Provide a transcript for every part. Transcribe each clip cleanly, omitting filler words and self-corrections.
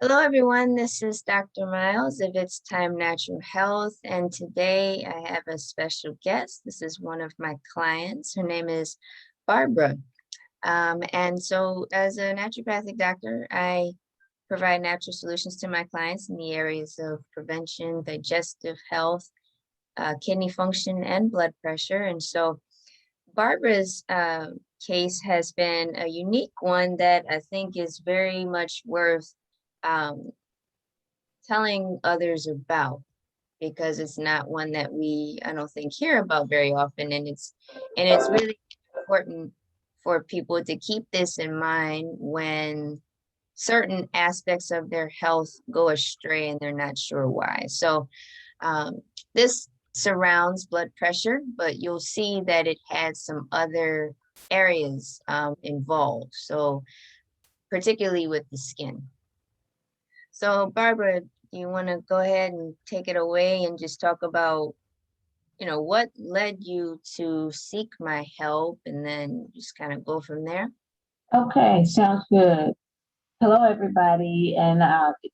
Hello, everyone. This is Dr. Miles of It's Time Natural Health, and today I have a special guest. This is one of my clients. Her name is Barbara. And so, as a naturopathic doctor, I provide natural solutions to my clients in the areas of prevention, digestive health, kidney function, and blood pressure. And so, Barbara's case has been a unique one that I think is very much worth um, telling others about because it's not one that I don't think hear about very often, and it's really important for people to keep this in mind when certain aspects of their health go astray and they're not sure why. So this surrounds blood pressure, but you'll see that it has some other areas involved. So particularly with the skin. So Barbara, do you want to go ahead and take it away and just talk about, what led you to seek my help and then just kind of go from there? Okay, sounds good. Hello, everybody, and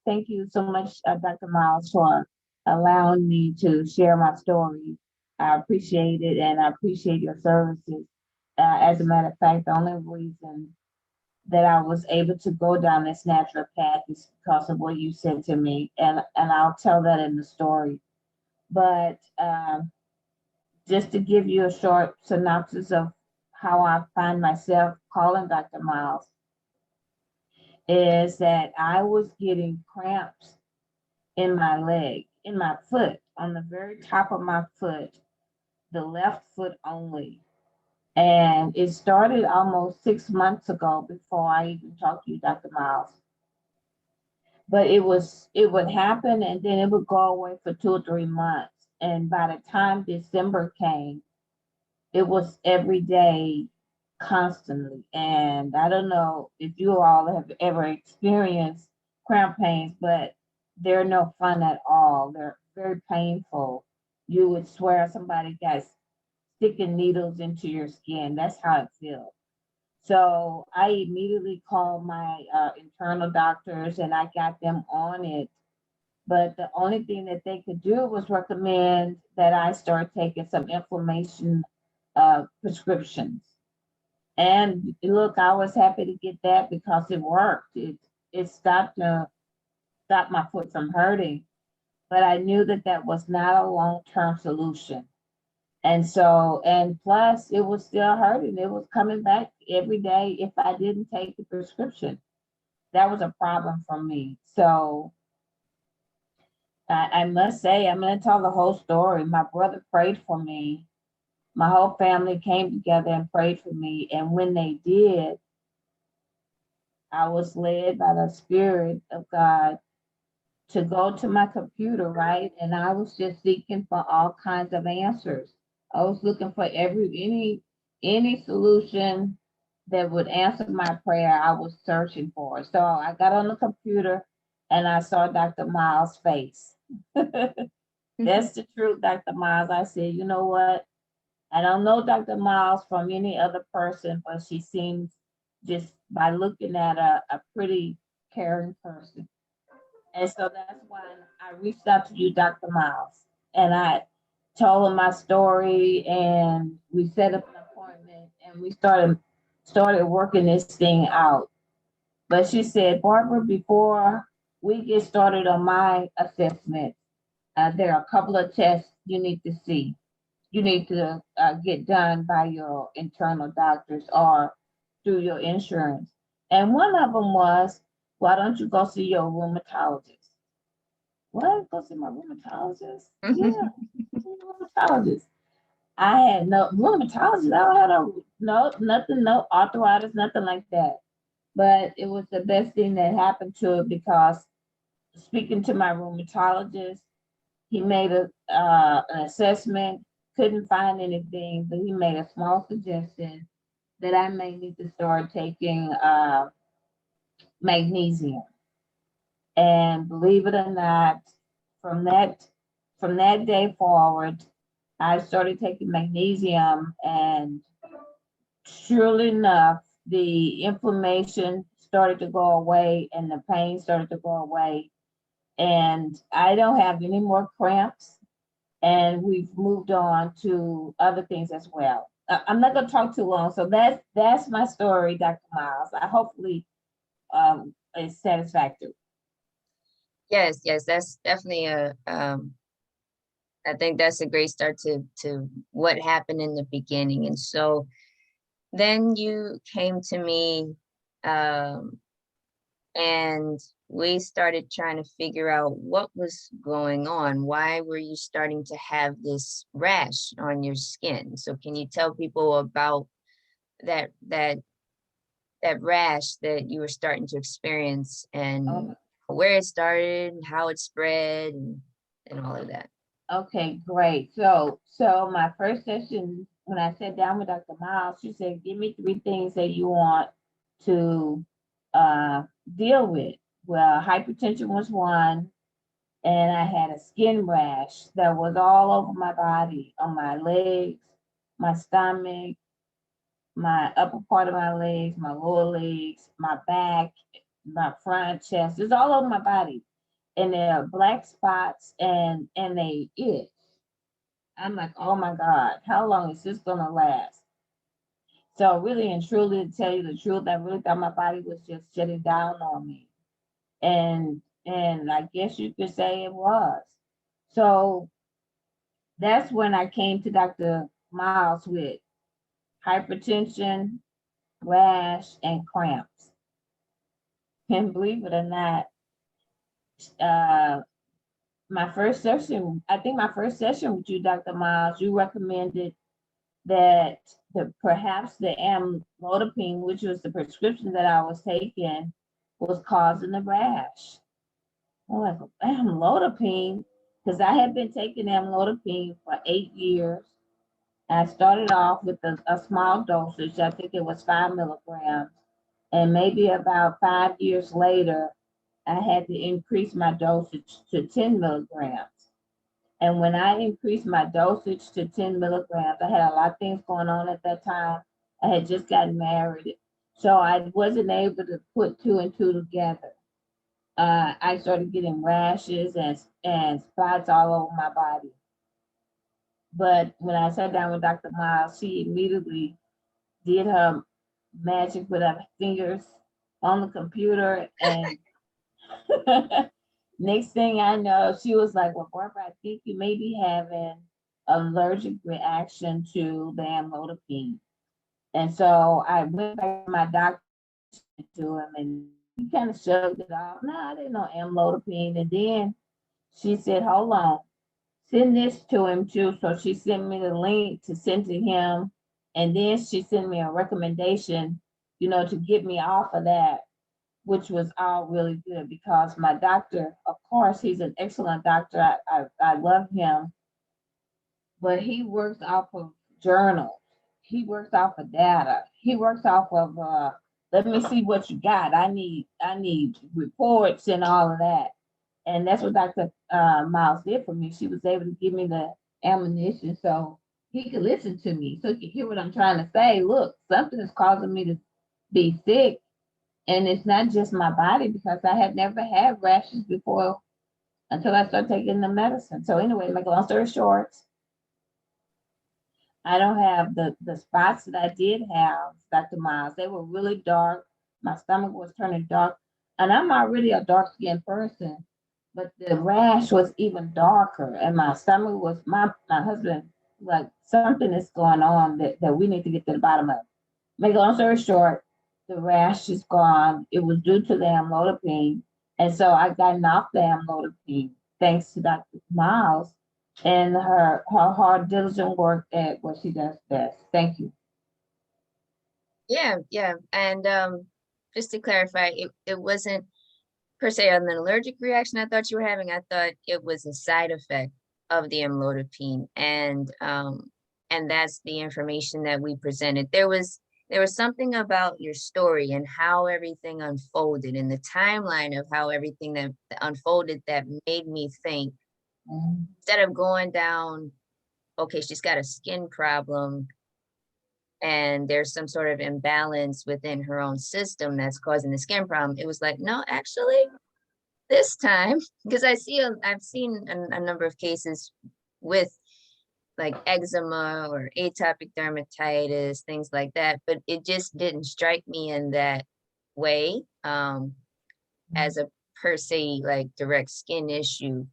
thank you so much, Dr. Miles, for allowing me to share my story. I appreciate it, and I appreciate your services. As a matter of fact, the only reason that I was able to go down this natural path is because of what you said to me, and I'll tell that in the story. But just to give you a short synopsis of how I find myself calling Dr. Miles is that I was getting cramps in my leg, in my foot, on the very top of my foot, the left foot only. And it started almost 6 months ago before I even talked to you, Dr. Miles. But it would happen and then it would go away for 2 or 3 months. And by the time December came, it was every day, constantly. And I don't know if you all have ever experienced cramp pains, but they're no fun at all. They're very painful. You would swear somebody got sticking needles into your skin. That's how it feels. So I immediately called my internal doctors and I got them on it. But the only thing that they could do was recommend that I start taking some inflammation prescriptions. And look, I was happy to get that because it worked. It stopped my foot from hurting, but I knew that that was not a long-term solution. And so, and plus, it was still hurting. It was coming back every day if I didn't take the prescription. That was a problem for me. So I must say, I'm going to tell the whole story. My brother prayed for me. My whole family came together and prayed for me. And when they did, I was led by the Spirit of God to go to my computer, right? And I was just seeking for all kinds of answers. I was looking for any solution that would answer my prayer. I was searching for. So I got on the computer and I saw Dr. Miles' face. That's the truth, Dr. Miles. I said, you know what? I don't know Dr. Miles from any other person, but she seems just by looking at a pretty caring person. And so that's why I reached out to you, Dr. Miles, and I told him my story, and we set up an appointment, and we started working this thing out. But she said, Barbara, before we get started on my assessment, there are a couple of tests you need to see. You need to get done by your internal doctors or through your insurance. And one of them was, why don't you go see your rheumatologist? What? Go see my rheumatologist? Yeah, see your rheumatologist. I had no rheumatologist. I don't have nothing, no arthritis, nothing like that. But it was the best thing that happened to it because speaking to my rheumatologist, he made an assessment, couldn't find anything, but he made a small suggestion that I may need to start taking magnesium. And believe it or not, from that from that day forward, I started taking magnesium, and surely enough, the inflammation started to go away and the pain started to go away. And I don't have any more cramps. And we've moved on to other things as well. I'm not going to talk too long. So that's my story, Dr. Miles. I hopefully it's satisfactory. Yes, yes, that's definitely I think that's a great start to what happened in the beginning. And so then you came to me, um, and we started trying to figure out what was going on. Why were you starting to have this rash on your skin? So can you tell people about that that that rash that you were starting to experience and Oh, where it started, and how it spread, and all of that? okay, great. So my first session, when I sat down with Dr. Miles, she said, give me 3 things that you want to uh, deal with. Well, hypertension was one, and I had a skin rash that was all over my body, on my legs, my stomach, my upper part of my legs, my lower legs, my back, my front chest. It's all over my body. And there are black spots and they itch. I'm like, oh my God, how long is this gonna last? So really and truly, to tell you the truth, I really thought my body was just shutting down on me. And I guess you could say it was. So that's when I came to Dr. Miles with hypertension, rash, and cramps. And believe it or not, uh, my first session, I think my first session with you, Dr. Miles, you recommended that perhaps the amlodipine, which was the prescription that I was taking, was causing the rash. I'm like, amlodipine, because I had been taking amlodipine for 8 years. I started off with a small dosage. I think it was 5 milligrams. And maybe about 5 years later, I had to increase my dosage to 10 milligrams. And when I increased my dosage to 10 milligrams, I had a lot of things going on at that time. I had just gotten married. So I wasn't able to put two and two together. I started getting rashes and spots all over my body. But when I sat down with Dr. Miles, she immediately did her magic with her fingers on the computer. And next thing I know, she was like, well, Barbara, I think you may be having allergic reaction to the amlodipine. And so I went back to my doctor to him and he kind of shrugged it off. No, I didn't know amlodipine. And then she said, hold on, send this to him too. So she sent me the link to send to him. And then she sent me a recommendation, to get me off of that, which was all really good because my doctor, of course, he's an excellent doctor. I love him, but he works off of journals. He works off of data. He works off of let me see what you got. I need reports and all of that. And that's what Dr. Miles did for me. She was able to give me the ammunition so he could listen to me, so he could hear what I'm trying to say. Look, something is causing me to be sick. And it's not just my body because I had never had rashes before until I started taking the medicine. So anyway, make a long story short, I don't have the spots that I did have, Dr. Miles. They were really dark. My stomach was turning dark. And I'm already a dark skinned person, but the rash was even darker. And my stomach was my husband, like something is going on that we need to get to the bottom of. Make a long story short, the rash is gone. It was due to the amlodipine. And so I got off the amlodipine thanks to Dr. Miles and her hard, diligent work at what she does best. Thank you. Yeah, yeah. And just to clarify, it wasn't per se an allergic reaction I thought you were having. I thought it was a side effect of the amlodipine. And that's the information that we presented. There was something about your story and how everything unfolded and the timeline of how everything that unfolded that made me think, Mhm. instead of going down, okay, she's got a skin problem, and there's some sort of imbalance within her own system that's causing the skin problem, it was like, no, actually, this time, because I've seen a number of cases with like eczema or atopic dermatitis, things like that, but it just didn't strike me in that way, as a per se like direct skin issue.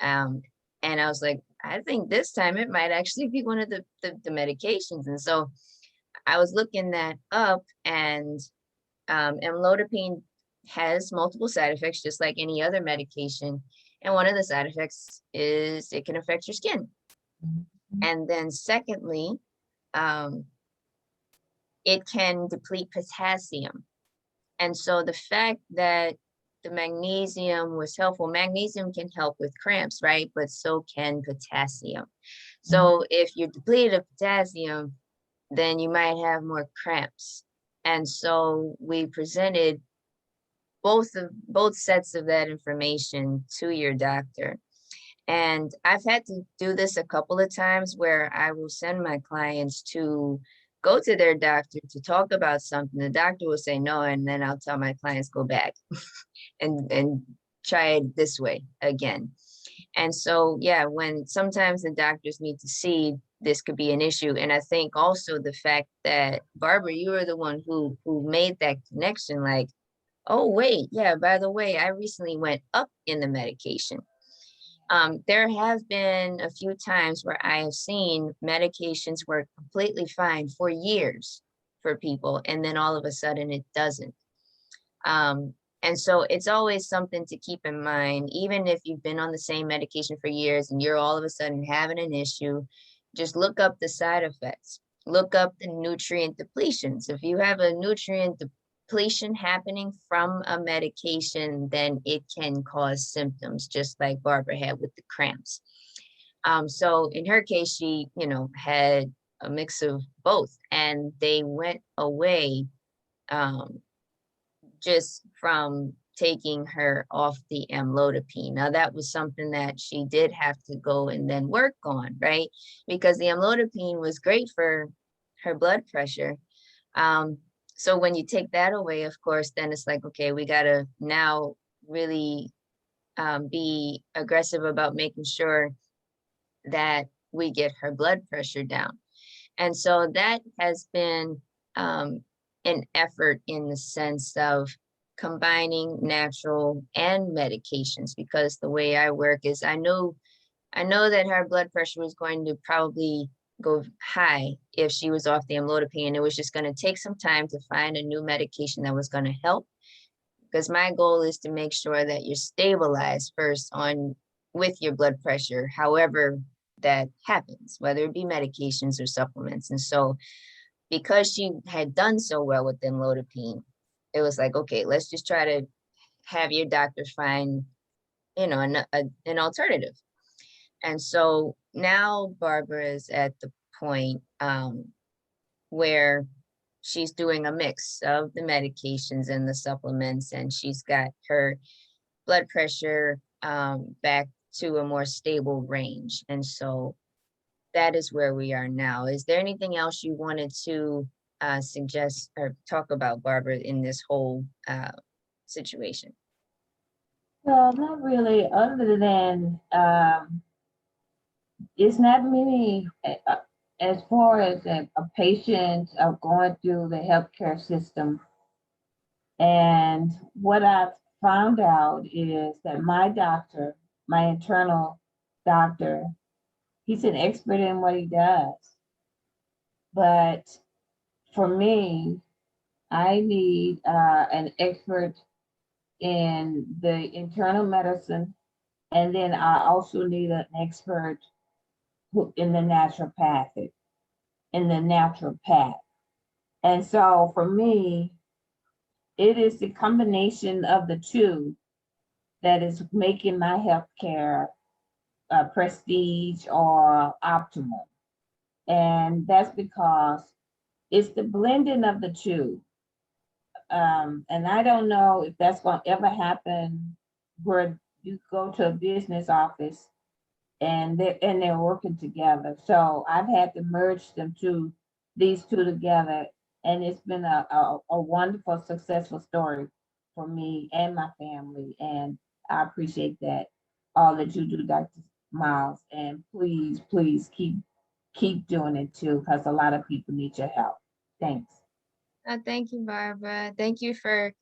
Um, and I was like, I think this time it might actually be one of the medications. And so I was looking that up, and amlodipine has multiple side effects, just like any other medication. And one of the side effects is it can affect your skin. And then secondly, um, it can deplete potassium. And so the fact that the magnesium was helpful, magnesium can help with cramps, right? But so can potassium. So if you're depleted of potassium, then you might have more cramps. And so we presented both sets of that information to your doctor. And I've had to do this a couple of times where I will send my clients to go to their doctor to talk about something. The doctor will say no, and then I'll tell my clients go back and try it this way again. And so, yeah, when sometimes the doctors need to see this could be an issue. And I think also the fact that Barbara, you were the one who made that connection, like, oh, wait, yeah, by the way, I recently went up in the medication. There have been a few times where I have seen medications work completely fine for years for people, and then all of a sudden it doesn't. And so it's always something to keep in mind, even if you've been on the same medication for years and you're all of a sudden having an issue, just look up the side effects, look up the nutrient depletions. If you have a nutrient depletion happening from a medication, then it can cause symptoms, just like Barbara had with the cramps. So in her case, she, had a mix of both, and they went away, just from taking her off the amlodipine. Now that was something that she did have to go and then work on, right? Because the amlodipine was great for her blood pressure. So when you take that away, of course, then it's like, okay, we gotta now really be aggressive about making sure that we get her blood pressure down. And so that has been an effort in the sense of combining natural and medications, because the way I work is I know that her blood pressure was going to probably go high if she was off the amlodipine. It was just going to take some time to find a new medication that was going to help, because my goal is to make sure that you're stabilized first on with your blood pressure, however that happens, whether it be medications or supplements. And so because she had done so well with amlodipine, it was like, okay, let's just try to have your doctor find, an alternative. And so now Barbara is at the point where she's doing a mix of the medications and the supplements, and she's got her blood pressure back to a more stable range. And so that is where we are now. Is there anything else you wanted to suggest or talk about, Barbara, in this whole situation? Well, not really, other than it's not many, as far as a patient going through the healthcare system. And what I've found out is that my doctor, my internal doctor, he's an expert in what he does. But for me, I need an expert in the internal medicine, and then I also need an expert in the naturopathic, in the naturopath. And so for me, it is the combination of the two that is making my healthcare prestige or optimal. And that's because it's the blending of the two. And I don't know if that's going to ever happen where you go to a business office and they're working together. So I've had to merge them two these two together. And it's been a wonderful, successful story for me and my family. And I appreciate that, all that you do, Dr. Miles. And please, please keep doing it too, because a lot of people need your help. Thanks. Thank you, Barbara. Thank you for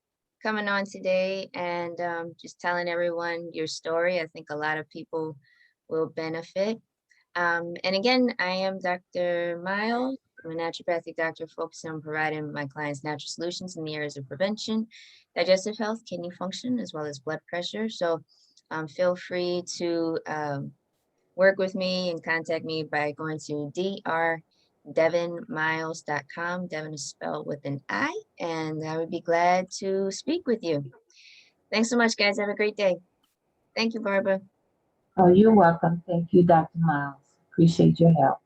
coming on today and just telling everyone your story. I think a lot of people will benefit. And again, I am Dr. Miles. I'm a naturopathic doctor focusing on providing my clients natural solutions in the areas of prevention, digestive health, kidney function, as well as blood pressure. So feel free to work with me and contact me by going to drdevonmiles.com. Devon is spelled with an I, and I would be glad to speak with you. Thanks so much, guys. Have a great day. Thank you, Barbara. Oh, you're welcome. Thank you, Dr. Miles. Appreciate your help.